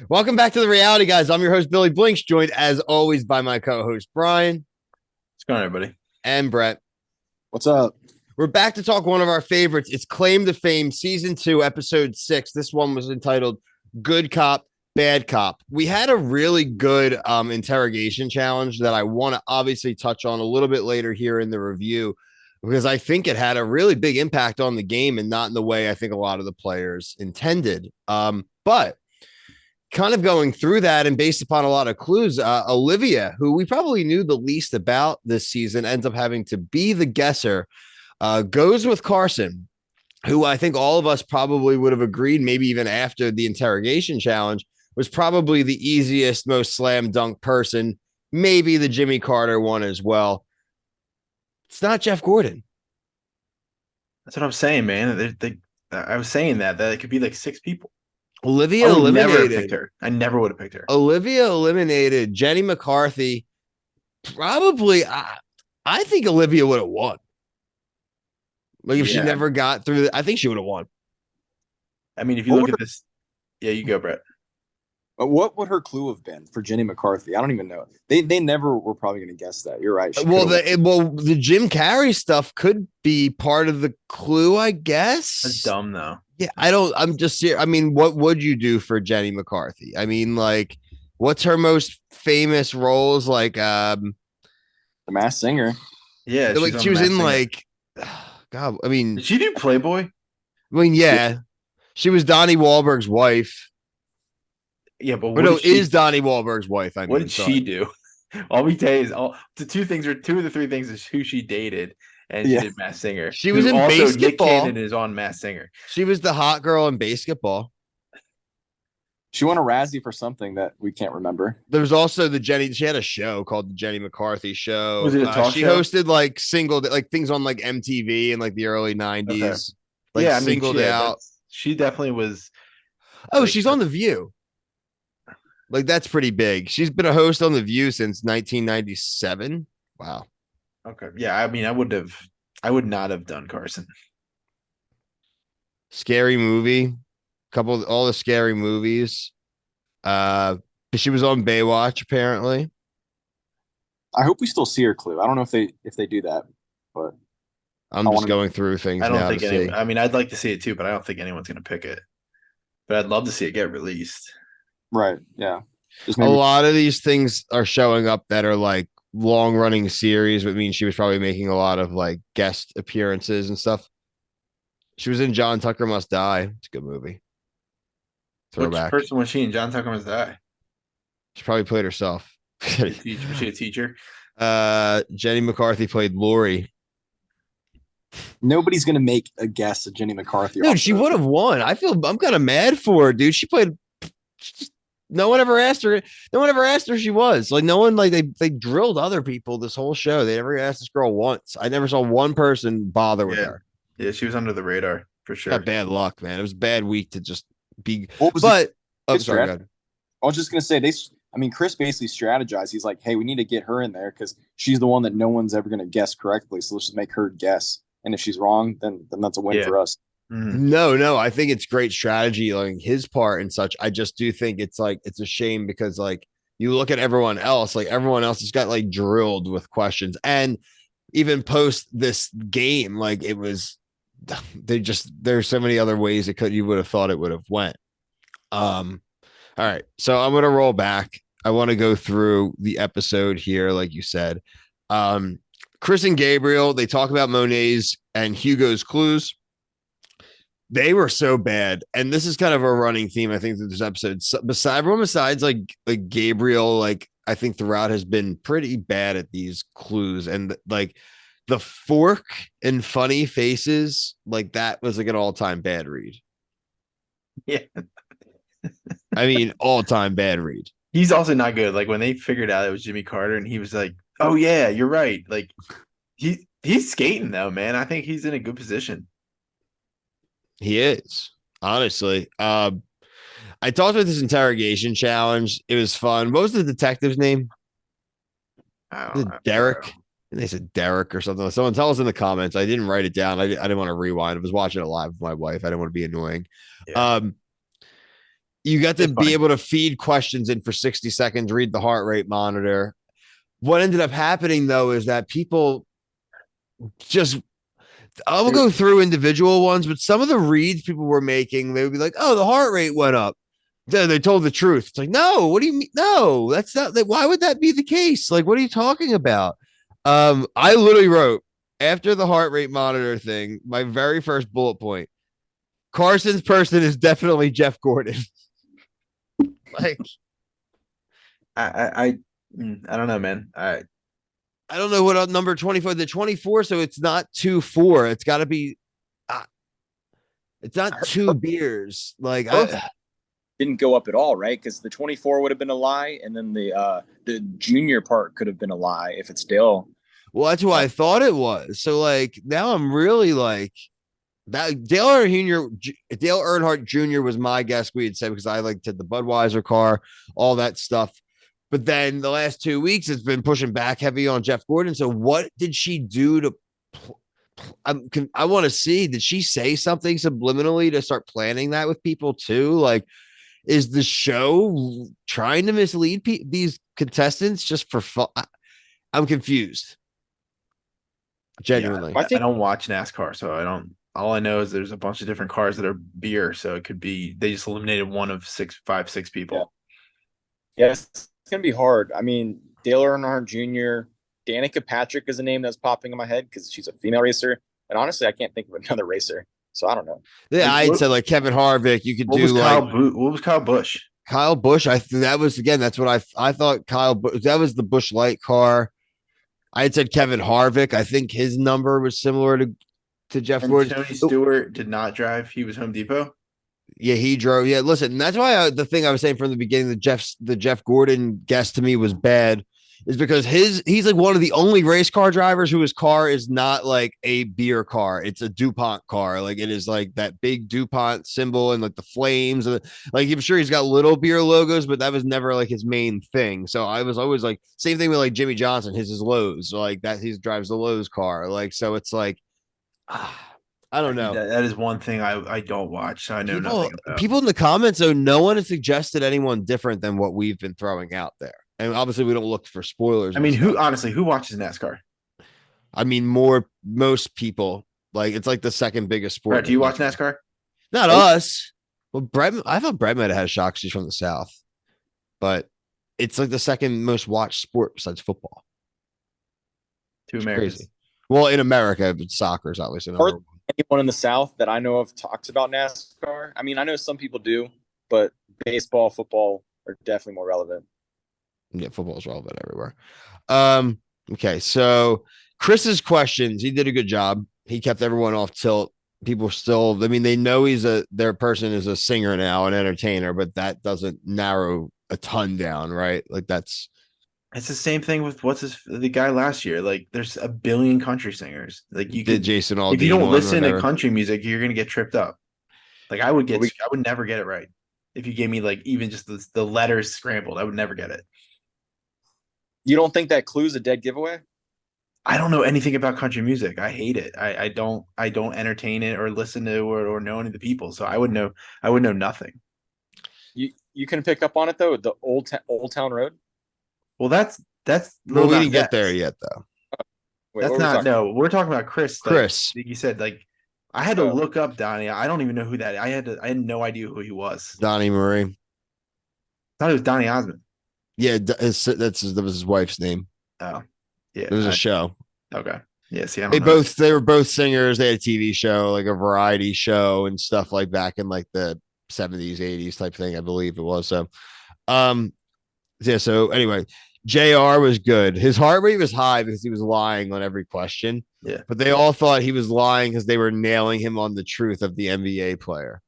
Welcome back to the reality, guys. I'm your host, Billy Blinks, joined as always by my co-host, Brian What's going on, everybody? and Brett. What's up? We're back to talk one of our favorites. It's Claim to Fame, Season 2, Episode 6. This one was entitled Good Cop, Bad Cop. We had a really good interrogation challenge that I want to obviously touch on a little bit later here in the review because I think it had a really big impact on the game and not in the way I think a lot of the players intended. But kind of going through that and based upon a lot of clues, Olivia, who we probably knew the least about this season, ends up having to be the guesser, goes with Carson, who I think all of us probably would have agreed, maybe even after the interrogation challenge, was probably the easiest, most slam dunk person, maybe the Jimmy Carter one as well. It's not Jeff Gordon. That's what I'm saying, man. I was saying that it could be like six people. Olivia I would never have picked eliminated. her. I never would have picked her. Olivia eliminated Jenny McCarthy. Probably, I think Olivia would have won. Like if she Yeah. never got through, I think she would have won. I mean, if you What look would at this, yeah, you go, Brett. what would her clue have been for Jenny McCarthy? I don't even know. They never were probably going to guess that. You're right. The Jim Carrey stuff could be part of the clue, I That's guess. dumb, though. Yeah, I don't. I'm just here. I mean, what would you do for Jenny McCarthy? I mean, like, what's her most famous roles? The Masked Singer. Yeah, she's like on she the was Masked in Singer. like, God. Did she do Playboy? Yeah. Yeah, she was Donnie Wahlberg's wife. Yeah, but Or what no, did she? is Donnie Wahlberg's wife? What did Sorry. she do? All we tell you is the two of the three things is who she dated, and she Yeah. did Masked Singer. She was Who in also Nick Cannon basketball. is on Masked Singer. She was the hot girl in basketball. She won a Razzie for something that we can't remember. There was also the Jenny. She had a show called the Jenny McCarthy Was Show. it a talk She show? hosted like like things on like MTV in like the early Okay. '90s, like Yeah, I mean, singled out. she definitely was Oh, like she's on The View. Like that's pretty big. She's been a host on The View since 1997. Wow. okay. Yeah, I mean, I would not have done Carson. Scary movie. All the scary movies. Uh, she was on Baywatch apparently. I hope we still see her clue. I don't know if they do that, but I'm I just want to. going through things I don't now to think see. I mean, I'd like to see it too, but I don't think anyone's going to pick it. But I'd love to see it get released. Right. Yeah. Just A maybe. lot of these things are showing up that are like long running series, which means she was probably making a lot of like guest appearances and stuff. She was in John Tucker Must Die. It's a good movie. Which Throwback. person was she in? John Tucker Must Die. She probably played herself. Was she a teacher? Jenny McCarthy played Lori. Nobody's going to make a guess at Jenny McCarthy. Dude, she would have won. I'm kind of mad for her, dude. She played. No one ever asked her. No one ever asked her she was like no one like they drilled other people this whole show. They never asked this girl once. I never saw one person bother with Yeah. her. Yeah, she was under the radar for sure. Got bad luck, man. It was a bad week to just be. What was But oh, It's sorry. strat- I was just going to say I mean, Chris basically strategized. He's like, hey, we need to get her in there because she's the one that no one's ever going to guess correctly. So let's just make her guess. And if she's wrong, then that's a win Yeah. for us. Mhm. No. I think it's great strategy on his part and such. I just do think it's like it's a shame because like you look at everyone else, like everyone else has got like drilled with questions, and even post this game, like it was there's so many other ways it could you would have thought it would have went. All right, so I'm gonna roll back. I want to go through the episode here, like you said. Chris and Gabriel, they talk about Monet's and Hugo's clues. They were so bad, and this is kind of a running theme. I think that this episode, everyone besides like Gabriel, like I think throughout has been pretty bad at these clues, and like the fork and funny faces, like that was like an all time bad read. Yeah. I mean, all time bad read. He's also not good. Like when they figured out it was Jimmy Carter and he was like, "Oh yeah, you're right." Like he's skating though, man. I think he's in a good position. He is honestly. I talked about this interrogation challenge. It was fun. What was the detective's name? I Was don't it know. Derek? And they said Derek or something. Someone tell us in the comments. I didn't write it down. I didn't want to rewind. I was watching it live with my wife. I didn't want to be annoying. Yeah. You got to It's be funny. able to feed questions in for 60 seconds, read the heart rate monitor. What ended up happening though is that people just I will go through individual ones, but some of the reads people were making, they would be like, "Oh, the heart rate went up." They told the truth. It's like, no, what do you mean? No, that's not. Why would that be the case? Like, what are you talking about? I literally wrote after the heart rate monitor thing, my very first bullet point: Carson's person is definitely Jeff Gordon. Like, I don't know, man. I don't know what number 24, the 24, so it's not 2-4. It's got to be. It's not two beers. Like I, didn't go up at all, right? Because the 24 would have been a lie, and then the junior part could have been a lie if it's Dale. well, that's why I thought it was. So like now I'm really like that. Dale Earnhardt Jr. was my guess. We had said because I liked the Budweiser car, all that stuff. But then the last 2 weeks, it's been pushing back heavy on Jeff Gordon. So what did she do to? I want to see. Did she say something subliminally to start planning that with people too? Like, is the show trying to mislead these contestants just for fun? I'm confused. Genuinely. I don't watch NASCAR, so I don't. All I know is there's a bunch of different cars that are beer, so it could be they just eliminated one of six people. Yeah, it's gonna be hard. I mean, Dale Earnhardt Jr., Danica Patrick is a name that's popping in my head because she's a female racer, and honestly, I can't think of another racer, so I don't know. Yeah, Like, I'd say like Kevin Harvick. You could what do was like what was Kyle Busch? Kyle Busch. That was again. That's what I thought. Kyle Busch. That was the Busch Light car. I had said Kevin Harvick. I think his number was similar to Jeff And Gordon. Tony Stewart did not drive. He was Home Depot. Yeah, he drove. Yeah, listen, that's why the thing I was saying from the beginning, the Jeff Gordon guess to me was bad, is because he's like one of the only race car drivers who his car is not like a beer car. It's a DuPont car. Like it is like that big DuPont symbol and like the flames. And like I'm sure he's got little beer logos, but that was never like his main thing. So I was always like same thing with like Jimmy Johnson. His is Lowe's. So like that he drives the Lowe's car. Like so it's like. I don't know. That is one thing I don't watch. So I know nothing about. People in the comments, though, no one has suggested anyone different than what we've been throwing out there. And obviously, we don't look for spoilers. I mean, who watches NASCAR? I mean, most people. Like it's like the second biggest sport. Brett, do you watch NASCAR? Not us. Well, Brett, I thought Brett might have had a shock. She's from the South, but it's like the second most watched sport besides football. Two Americans. Crazy. Well, in America, but soccer is obviously number one. Anyone in the South that I know of talks about NASCAR. I mean, I know some people do, but baseball, football are definitely more relevant. Yeah, football is relevant everywhere. Okay, so Chris's questions, he did a good job. He kept everyone off tilt. People still, I mean, they know their person is a singer now, an entertainer, but that doesn't narrow a ton down, right? Like it's the same thing with the guy last year. Like there's a billion country singers. Like you did Jason Aldean. If you don't listen to country music, you're gonna get tripped up. Like I would never get it right. If you gave me like even just the letters scrambled, I would never get it. You don't think that Clue's a dead giveaway? I don't know anything about country music. I hate it. I don't entertain it or listen to or know any of the people. So I would know nothing. You can pick up on it though. The Old Town Road. Well, that's we didn't get there yet though. Wait, that's not no. We're talking about Chris. Chris, like you said, like I had to look up Donnie. I don't even know who that. I had no idea who he was. Donnie Marie. I thought it was Donnie Osmond. Yeah, that was his wife's name. Oh, yeah. It was a show. Okay. Yeah. See, they were both singers. They had a TV show, like a variety show and stuff like back in like the 70s, 80s type thing, I believe it was. So, yeah. So anyway, JR was good. His heart rate was high because he was lying on every question. Yeah. But they all thought he was lying because they were nailing him on the truth of the NBA player.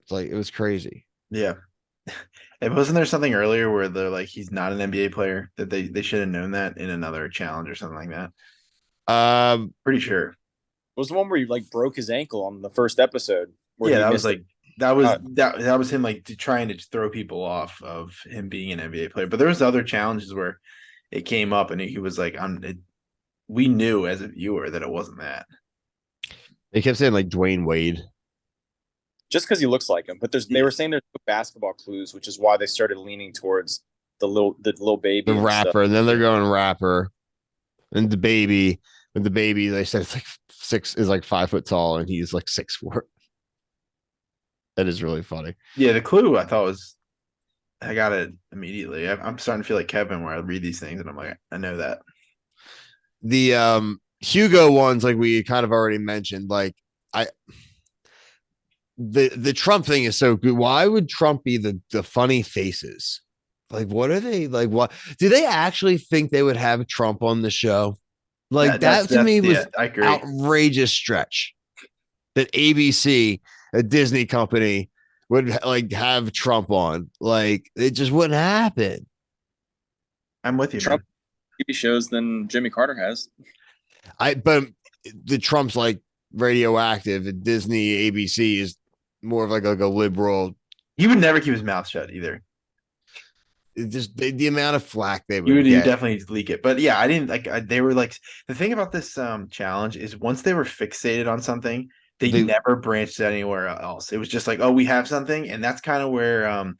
It's like, it was crazy. Yeah. And wasn't there something earlier where they're like, he's not an NBA player, that they should have known that in another challenge or something like that? Pretty sure. It was the one where he like broke his ankle on the first episode. Yeah, that was like that was him like trying to throw people off of him being an NBA player. But there was other challenges where it came up and he was like, we knew as a viewer that it wasn't that. They kept saying like Dwayne Wade. just because he looks like him. But they were saying there's no basketball clues, which is why they started leaning towards the little baby The and stuff. rapper, and then they're going rapper, and the baby. With the baby, they said it's like 5 foot tall, and he's like 6'4". That is really funny. Yeah, the clue I thought was I got it immediately. I'm starting to feel like Kevin where I read these things and I'm like, I know that. The Hugo ones, like we kind of already mentioned, like I the Trump thing is so good. Why would Trump be the funny faces? Like, what are they like? What do they actually think they would have Trump on the show? Like that to me was I agree. outrageous stretch that ABC, a Disney company, would like have Trump on. Like it just wouldn't happen. I'm with you, Trump man. TV shows than Jimmy Carter has. But the Trump's like radioactive, and Disney ABC is more of like a liberal. He would never keep his mouth shut either. It just the amount of flack they You would would get. definitely leak it. But yeah, I didn't like they were like the thing about this challenge is once they were fixated on something, they never branched anywhere else. It was just like, oh, we have something, and that's kind of where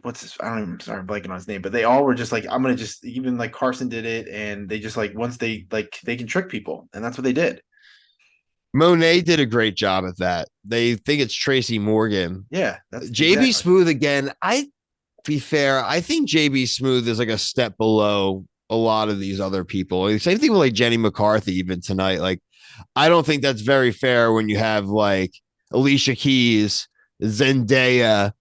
what's this? I don't even sorry, I'm blanking on his name, but they all were just like, I'm gonna just even like Carson did it, and they just like once they can trick people, and that's what they did. Monet did a great job at that. They think it's Tracy Morgan. Yeah, that's JB Smooth again. I be fair, I think JB Smooth is like a step below a lot of these other people. Same thing with like Jenny McCarthy, even tonight. Like, I don't think that's very fair when you have like Alicia Keys, Zendaya,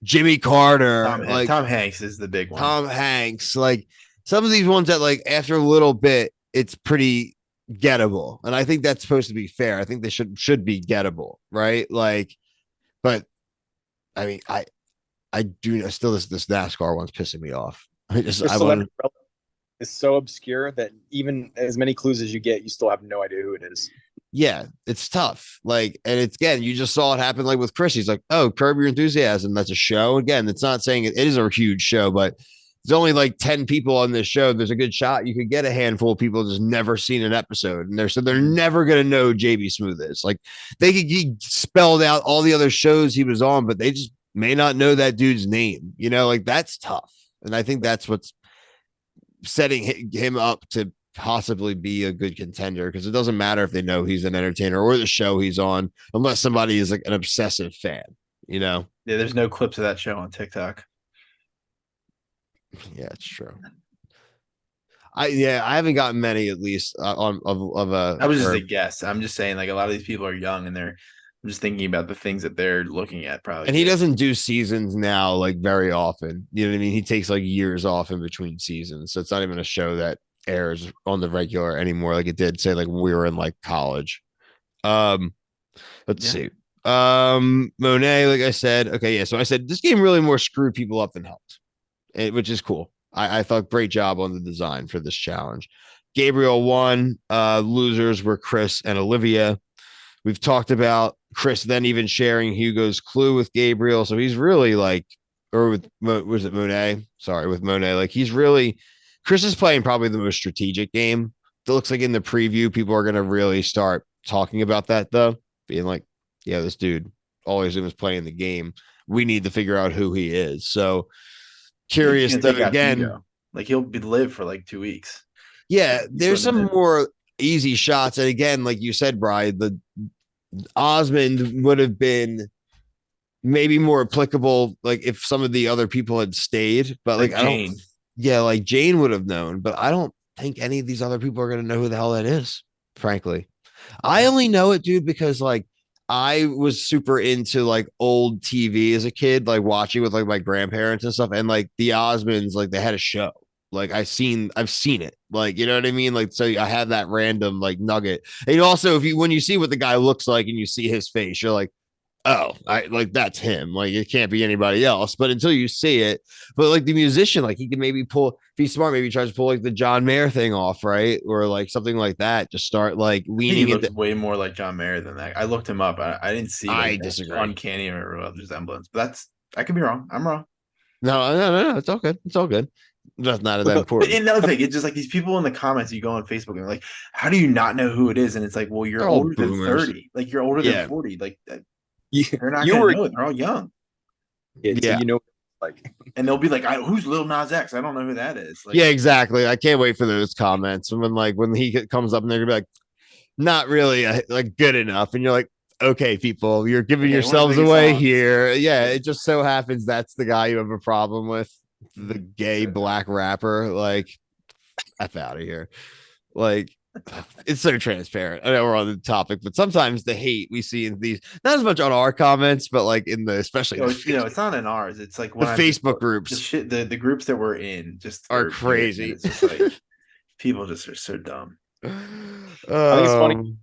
Jimmy Carter, Tom Hanks is the big one. Tom Hanks, like some of these ones that like after a little bit, it's pretty gettable. And I think that's supposed to be fair. I think they should be gettable, right? Like, but I mean, I do still this NASCAR one's pissing me off. It's so obscure that even as many clues as you get, you still have no idea who it is. Yeah, it's tough. Like, and it's again, you just saw it happen like with Chris. He's like, oh, Curb Your Enthusiasm. That's a show. Again, it's not saying it is a huge show, but there's only like 10 people on this show. There's a good shot you could get a handful of people just never seen an episode. And they're never gonna know JB Smooth is. Like he spelled out all the other shows he was on, but they just may not know that dude's name. Like that's tough. And I think that's what's setting him up to possibly be a good contender, because it doesn't matter if they know he's an entertainer or the show he's on, unless somebody is like an obsessive fan. Yeah, there's no clips of that show on TikTok. Yeah, it's true. I haven't gotten many, at least of a. I was just a guess. I'm just saying, like a lot of these people are young, and I'm just thinking about the things that they're looking at. Probably, and he doesn't do seasons now like very often. You know what I mean? He takes like years off in between seasons, so it's not even a show that airs on the regular anymore, like it did say like when we were in like college. Let's see. Monet, like I said, okay, yeah. So I said this game really more screwed people up than helped, which is cool. I thought great job on the design for this challenge. Gabriel won. Losers were Chris and Olivia. We've talked about Chris then even sharing Hugo's clue with Gabriel. So he's really like, or with, was it Monet? Sorry, with Monet. Like he's really, Chris is playing probably the most strategic game. It looks like in the preview, people are going to really start talking about that though. Being like, yeah, this dude always was playing the game. We need to figure out who he is. So curious though, again, like he'll live for like 2 weeks. Yeah, there's some more easy shots. And again, like you said, Brian, the Osmond would have been maybe more applicable, like if some of the other people had stayed, but like Jane. Like Jane would have known, but I don't think any of these other people are going to know who the hell that is, frankly. I only know it, dude, because like I was super into like old TV as a kid, like watching with like my grandparents and stuff. And like the Osmonds, like they had a show. Like I've seen it. Like, you know what I mean? Like, so I have that random like nugget. And also when you see what the guy looks like and you see his face, you're like, oh, I like that's him. Like it can't be anybody else. But until you see it, but like the musician, like he can maybe pull, if he's smart, maybe he tries to pull like the John Mayer thing off, right? Or like something like that. Just start like leaning. He looks way more like John Mayer than that. I looked him up. I didn't see. Like, I disagree. Uncanny or resemblance, but I could be wrong. I'm wrong. No. It's all good. It's all good. That's not that But important. another thing, it's just like these people in the comments. You go on Facebook and they're like, "How do you not know who it is?" And it's like, "Well, you're They're all older than boomers. 30. Like you're older than Yeah. 40. Like You, they're not you gonna were know it. They're all young." a kid, so Yeah. you know, like And they'll be like, "Who's Lil Nas X? I don't know who that is." Like, Yeah, exactly. I can't wait for those comments. And when he comes up and they're gonna be like, not really like good enough. And you're like, okay, people, you're giving okay, one of the yourselves biggest away songs. here. Yeah, it just so happens that's the guy you have a problem with, the gay black rapper. Like, F out of here. Like, it's so transparent. I know we're on the topic, but sometimes the hate we see in these, not as much on our comments, but like in the, especially It's not in ours. It's like the when I'm just Facebook the groups shit, the groups that we're in just are weird, and crazy. it's just like people just are so dumb. I think it's funny.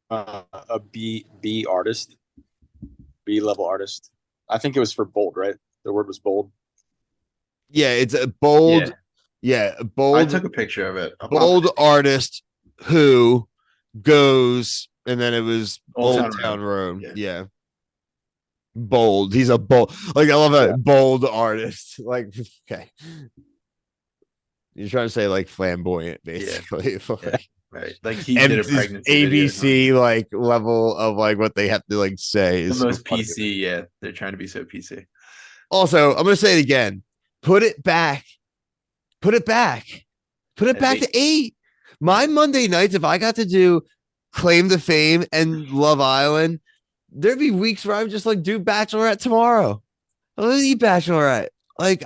Um, A B artist, B level artist. I think it was for bold, right? The word was bold. yeah, it's a bold, Yeah. I bold, took a picture of it. bold artist who goes, and then it was Old Town Road. Yeah. Bold. He's a bold, like I love a bold artist. Like, okay. You're trying to say like flamboyant, basically. Yeah. Right. Like he and did a this pregnancy video. ABC like level of like what they have to like say is The most so funny. PC. Yeah, they're trying to be so PC. Also, I'm gonna say it again. Put it back. Put it back. Put it At back to 8. My Monday nights, if I got to do Claim to Fame and Love Island, there'd be weeks where I would just like do Bachelorette tomorrow. I don't need Bachelorette. Like,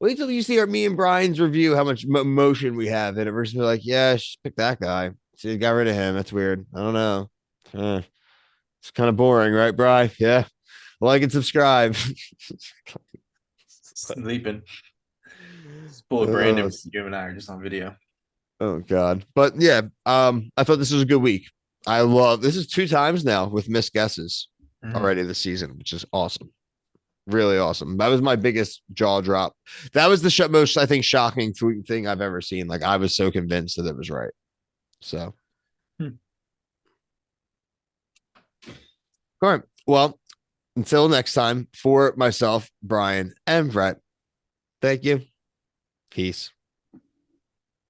wait till you see me and Brian's review how much emotion we have in it versus be like, yeah, just pick that guy. See, got rid of him. That's weird. I don't know. It's kind of boring, right, Brian? Yeah. Like and subscribe. Sleeping. Spoil Brandon. You and I are just on video. Oh God. But yeah, I thought this was a good week. I love this is 2 times now with missed guesses already this season, which is awesome. Really awesome. That was my biggest jaw drop. That was the most, I think, shocking thing I've ever seen. Like I was so convinced that it was right. So, all right. Well, until next time, for myself, Brian, and Brett, thank you. Peace.